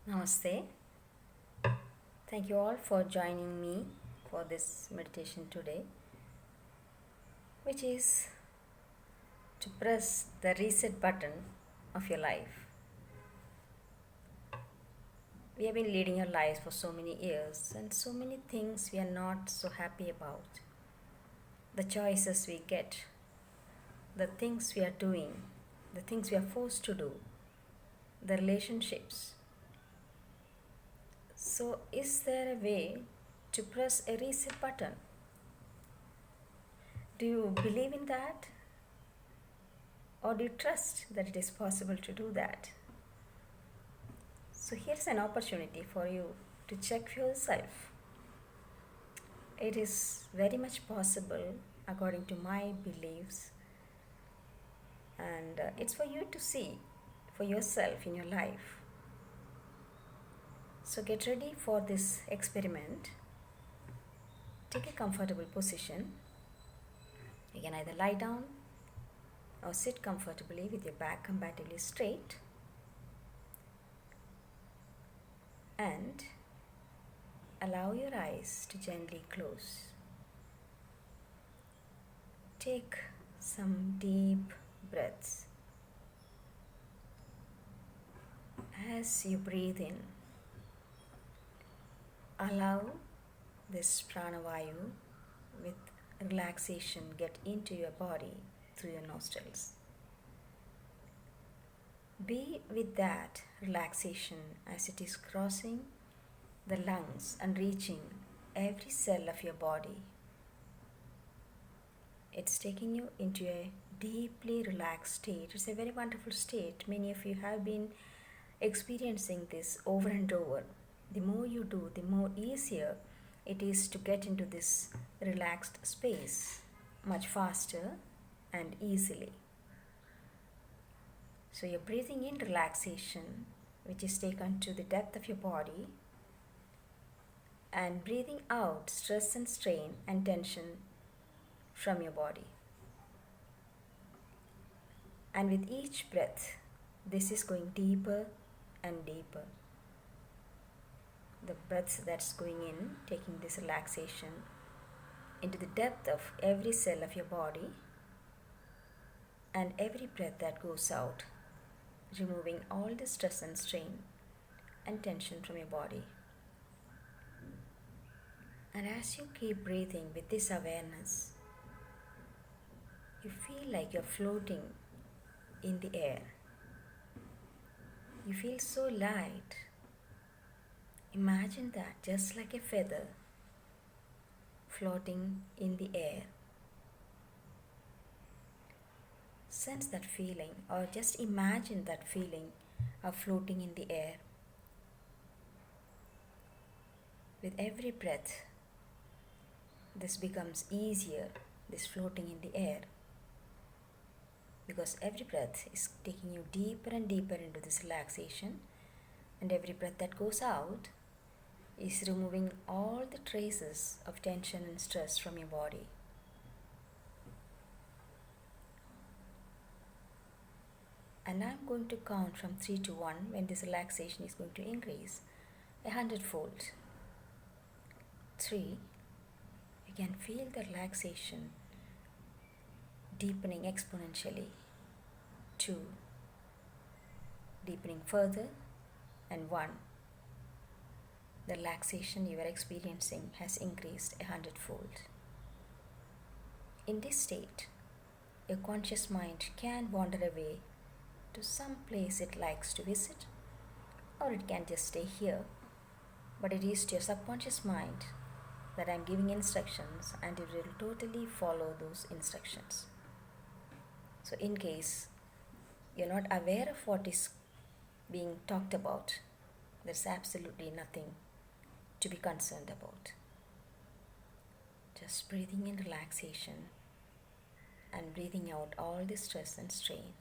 Namaste. Thank you all for joining me for this meditation today, which is to press the reset button of your life. We have been leading our lives for so many years, and so many things we are not so happy about. The choices we get, the things we are doing, the things we are forced to do, the relationships. So, is there a way to press a reset button? Do you believe in that? Or do you trust that it is possible to do that? So here's an opportunity for you to check for yourself. It is very much possible according to my beliefs, and it's for you to see for yourself in your life. So get ready for this experiment. Take a comfortable position. You can either lie down or sit comfortably with your back comparatively straight, and allow your eyes to gently close. Take some deep breaths. As you breathe in, allow this pranavayu with relaxation get into your body through your nostrils. Be with that relaxation as it is crossing the lungs and reaching every cell of your body. It's taking you into a deeply relaxed state. It's a very wonderful state. Many of you have been experiencing this over and over. The more you do, the more easier it is to get into this relaxed space much faster and easily. So you're breathing in relaxation, which is taken to the depth of your body, and breathing out stress and strain and tension from your body. And with each breath, this is going deeper and deeper. The breath that's going in, taking this relaxation into the depth of every cell of your body, and every breath that goes out, removing all the stress and strain and tension from your body. And as you keep breathing with this awareness, you feel like you're floating in the air. You feel so light. Imagine that, just like a feather floating in the air. Sense that feeling, or just imagine that feeling of floating in the air. With every breath, this becomes easier, this floating in the air, because every breath is taking you deeper and deeper into this relaxation, and every breath that goes out is removing all the traces of tension and stress from your body. And I'm going to count from 3 to 1 when this relaxation is going to increase 100-fold. 3, you can feel the relaxation deepening exponentially. 2, deepening further. And 1, the relaxation you are experiencing has increased 100-fold. In this state, your conscious mind can wander away to some place it likes to visit, or it can just stay here, but it is to your subconscious mind that I'm giving instructions, and it will totally follow those instructions. So in case you're not aware of what is being talked about, there's absolutely nothing to be concerned about. Just breathing in relaxation and breathing out all the stress and strain.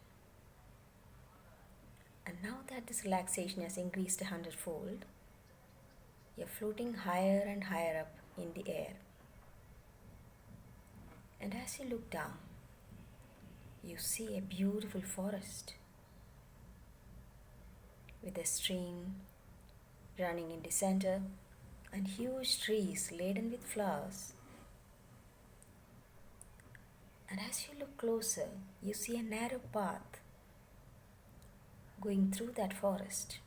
And now that this relaxation has increased 100-fold, you're floating higher and higher up in the air. And as you look down, you see a beautiful forest with a stream running in the center, and huge trees laden with flowers. And as you look closer, you see a narrow path going through that forest.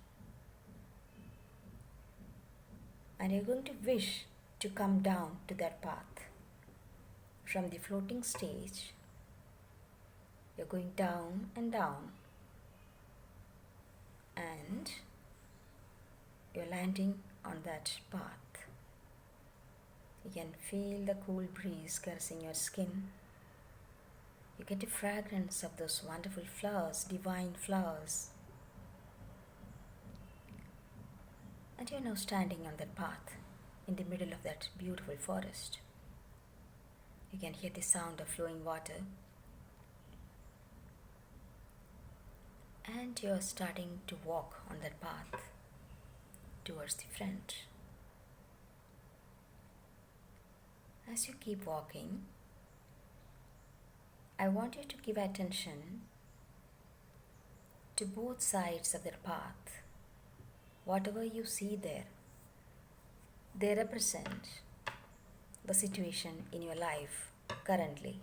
And you're going to wish to come down to that path. From the floating stage, you're going down and down, and you're landing on that path. You can feel the cool breeze caressing your skin. You get the fragrance of those wonderful flowers, divine flowers. And you're now standing on that path in the middle of that beautiful forest. You can hear the sound of flowing water. And you're starting to walk on that path towards the front. As you keep walking, I want you to give attention to both sides of the path. Whatever you see there, they represent the situation in your life currently.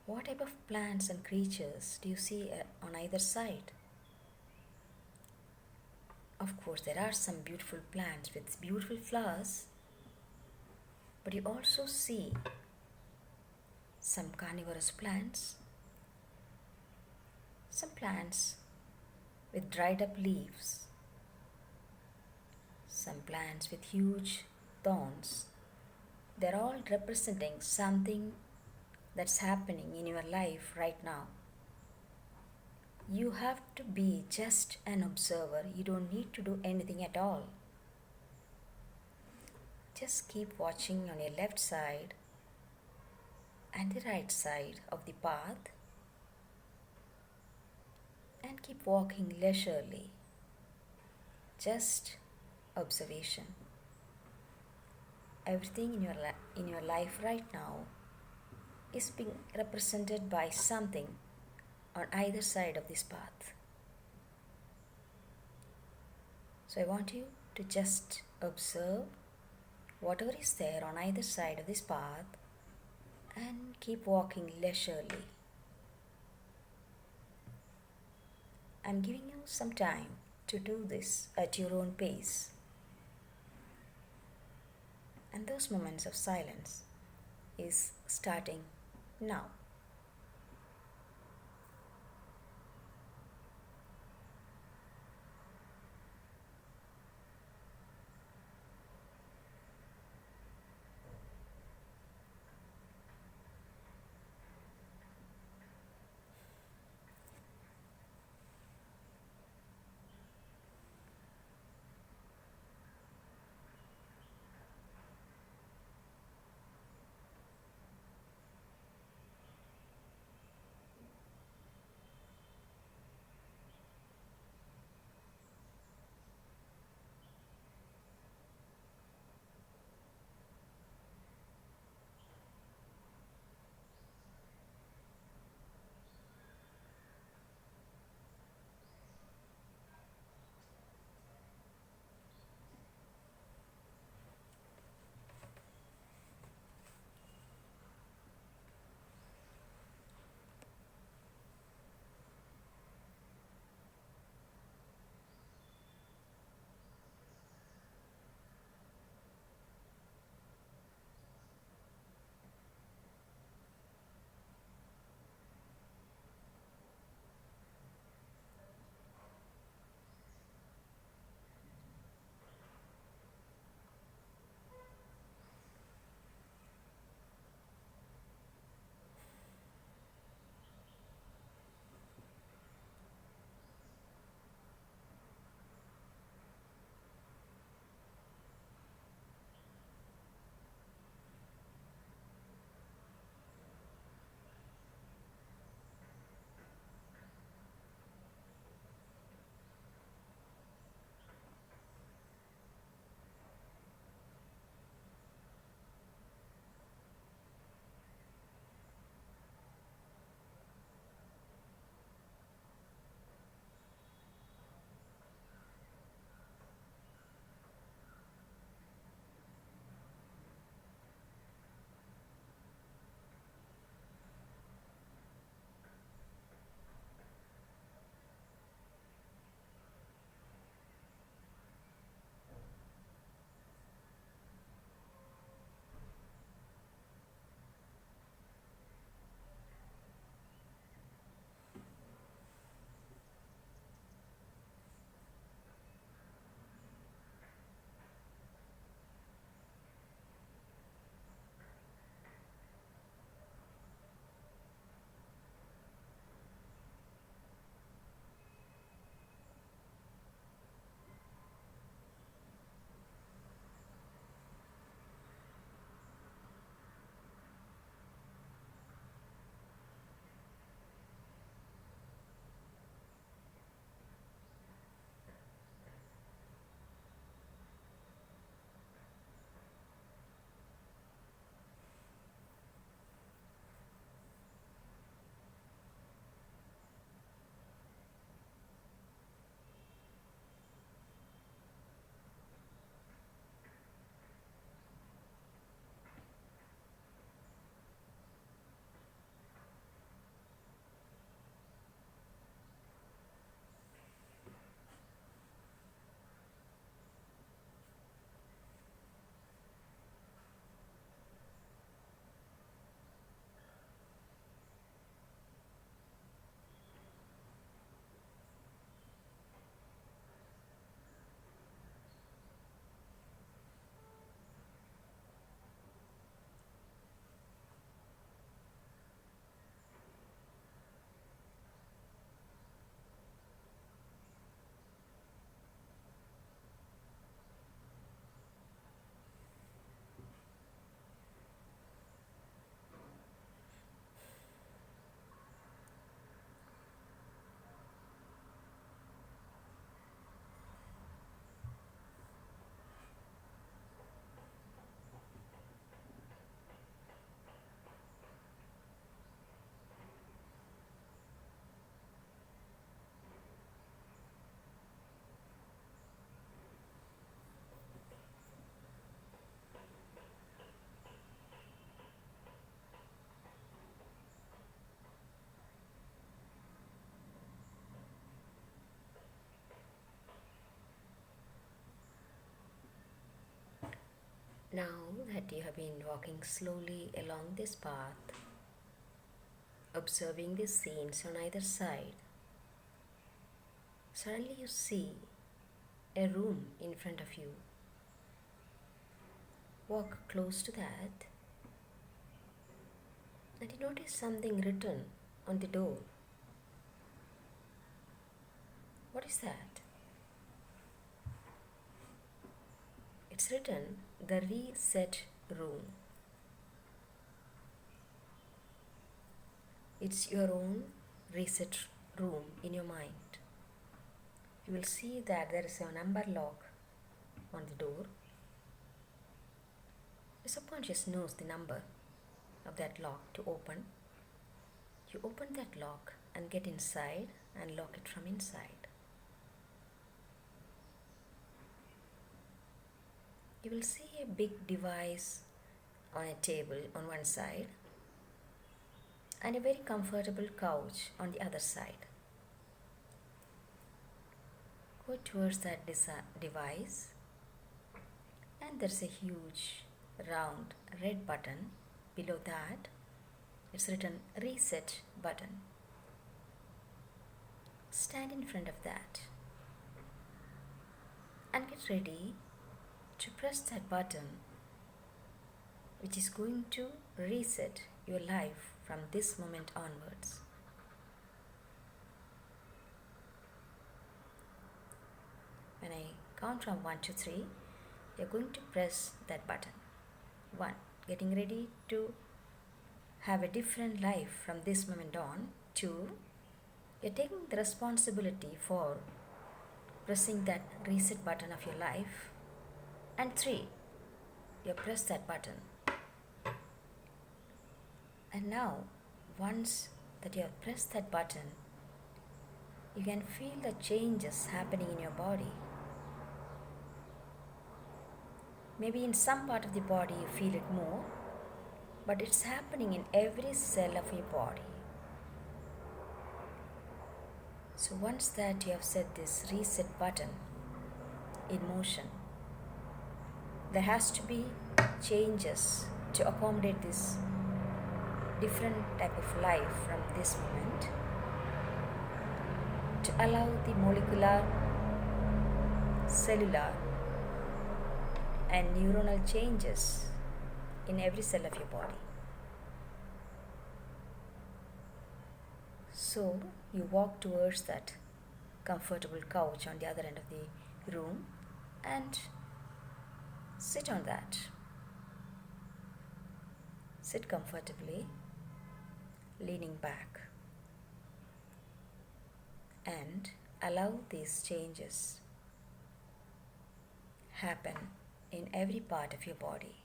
What type of plants and creatures do you see on either side? Of course, there are some beautiful plants with beautiful flowers, but you also see some carnivorous plants, some plants with dried up leaves, some plants with huge thorns. They're all representing something that's happening in your life right now. You have to be just an observer. You don't need to do anything at all. Just keep watching on your left side and the right side of the path, and keep walking leisurely. Just observation. Everything in your life right now is being represented by something on either side of this path. So I want you to just observe whatever is there on either side of this path and keep walking leisurely. I'm giving you some time to do this at your own pace. And those moments of silence is starting now. Now that you have been walking slowly along this path, observing the scenes on either side, suddenly you see a room in front of you. Walk close to that and you notice something written on the door. What is that? It's written the reset room. It's your own reset room in your mind. You will see that there is a number lock on the door. The subconscious knows the number of that lock to open. You open that lock and get inside and lock it from inside. You will see a big device on a table on one side and a very comfortable couch on the other side. Go towards that device and there's a huge round red button. Below that it's written reset button. Stand in front of that and get ready to press that button, which is going to reset your life from this moment onwards. When I count from 1 to 3, you're going to press that button. 1. Getting ready to have a different life from this moment on. 2. You're taking the responsibility for pressing that reset button of your life. And 3. You press that button. And now, once that you have pressed that button, you can feel the changes happening in your body. Maybe in some part of the body you feel it more, but it's happening in every cell of your body. So once that you have set this reset button in motion, there has to be changes to accommodate this different type of life from this moment, to allow the molecular, cellular and neuronal changes in every cell of your body. So you walk towards that comfortable couch on the other end of the room and sit on that. Sit comfortably, leaning back, and allow these changes happen in every part of your body.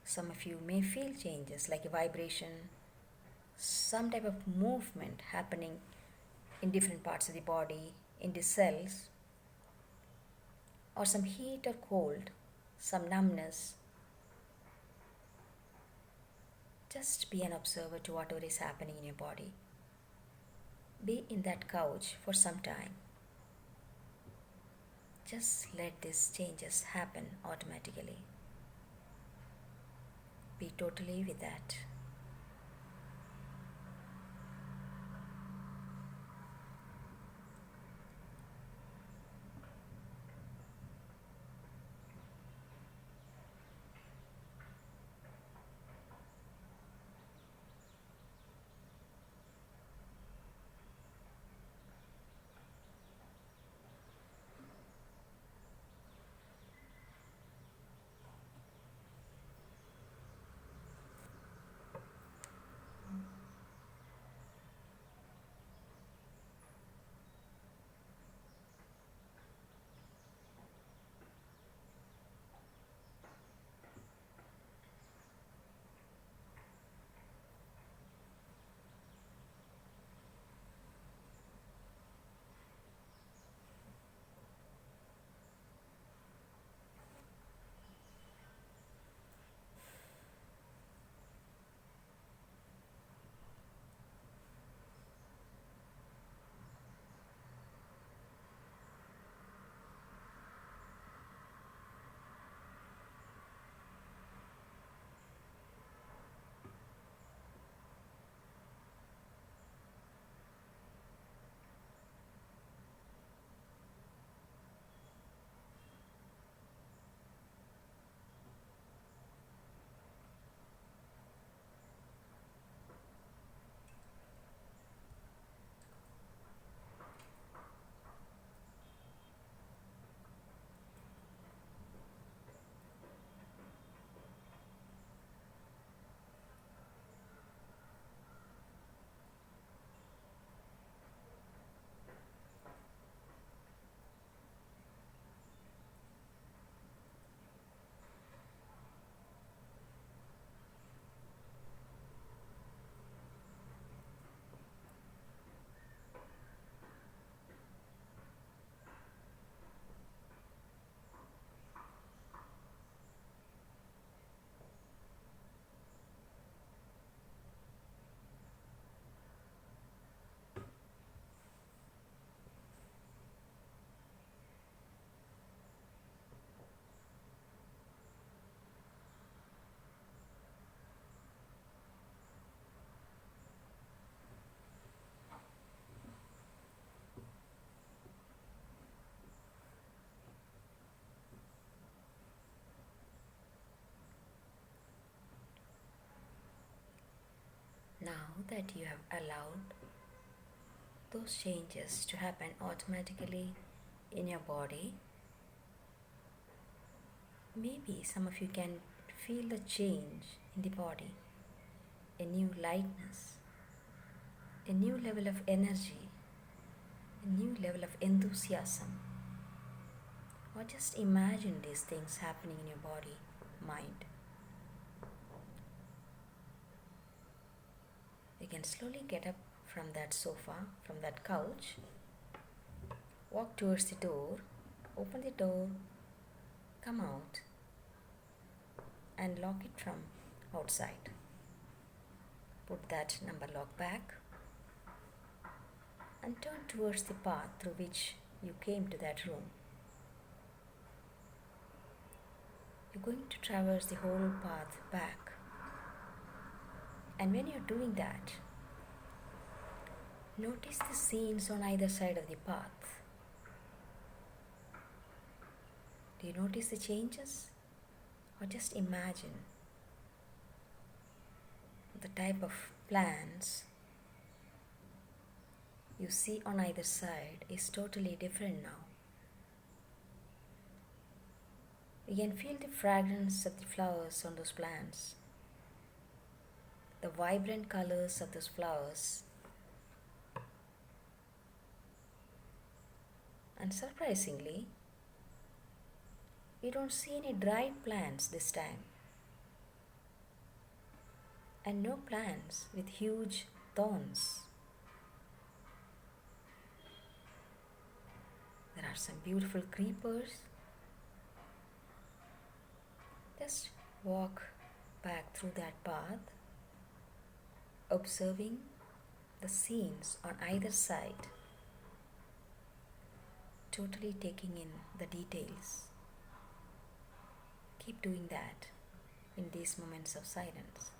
Some of you may feel changes like a vibration, some type of movement happening in different parts of the body, in the cells, or some heat or cold, some numbness. Just be an observer to whatever is happening in your body. Be in that couch for some time. Just let these changes happen automatically. Be totally with that. Now that you have allowed those changes to happen automatically in your body, maybe some of you can feel the change in the body, a new lightness, a new level of energy, a new level of enthusiasm. Or just imagine these things happening in your body, mind. You can slowly get up from that sofa, from that couch, walk towards the door, open the door, come out, and lock it from outside. Put that number lock back and turn towards the path through which you came to that room. You're going to traverse the whole path back. And when you're doing that, notice the scenes on either side of the path. Do you notice the changes? Or just imagine the type of plants you see on either side is totally different now. You can feel the fragrance of the flowers on those plants, the vibrant colors of those flowers. And surprisingly, you don't see any dried plants this time. And no plants with huge thorns. There are some beautiful creepers. Just walk back through that path, observing the scenes on either side, totally taking in the details. Keep doing that in these moments of silence.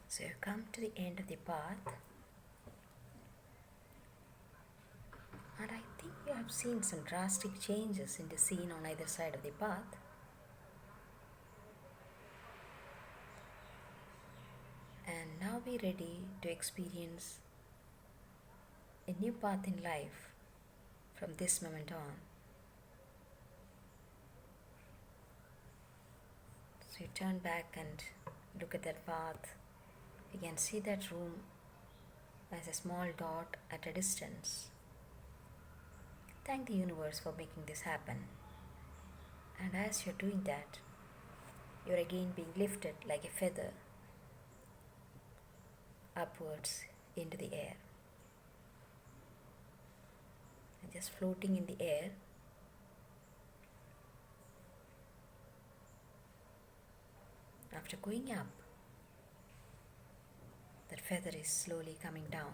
So you come to the end of the path, and I think you have seen some drastic changes in the scene on either side of the path. And now be ready to experience a new path in life from this moment on. So you turn back and look at that path. You can see that room as a small dot at a distance. Thank the universe for making this happen. And as you're doing that, you're again being lifted like a feather upwards into the air. And just floating in the air. After going up, that feather is slowly coming down.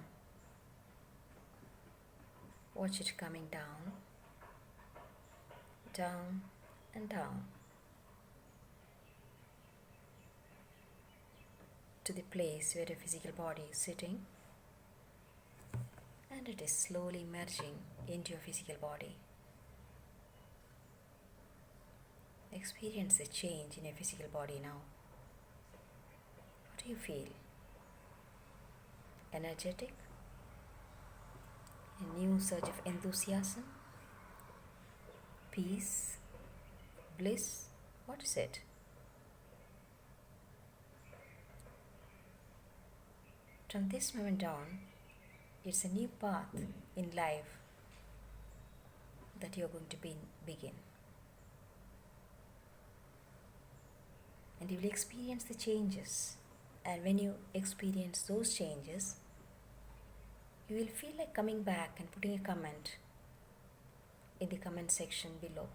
Watch it coming down, down and down to the place where your physical body is sitting, and it is slowly merging into your physical body. Experience the change in your physical body now. What do you feel? Energetic? A new surge of enthusiasm? Peace? Bliss? What is it? From this moment on, it's a new path in life that you're going to begin. And you will experience the changes. And when you experience those changes, you will feel like coming back and putting a comment in the comment section below.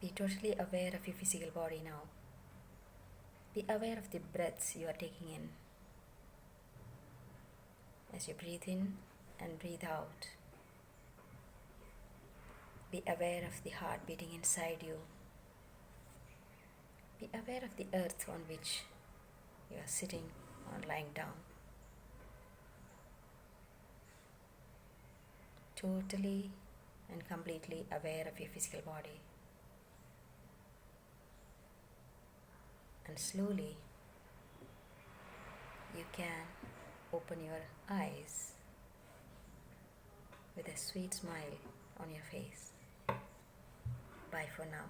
Be totally aware of your physical body now. Be aware of the breaths you are taking in. As you breathe in and breathe out, be aware of the heart beating inside you. Be aware of the earth on which you are sitting or lying down. Totally and completely aware of your physical body. And slowly you can open your eyes with a sweet smile on your face. Bye for now.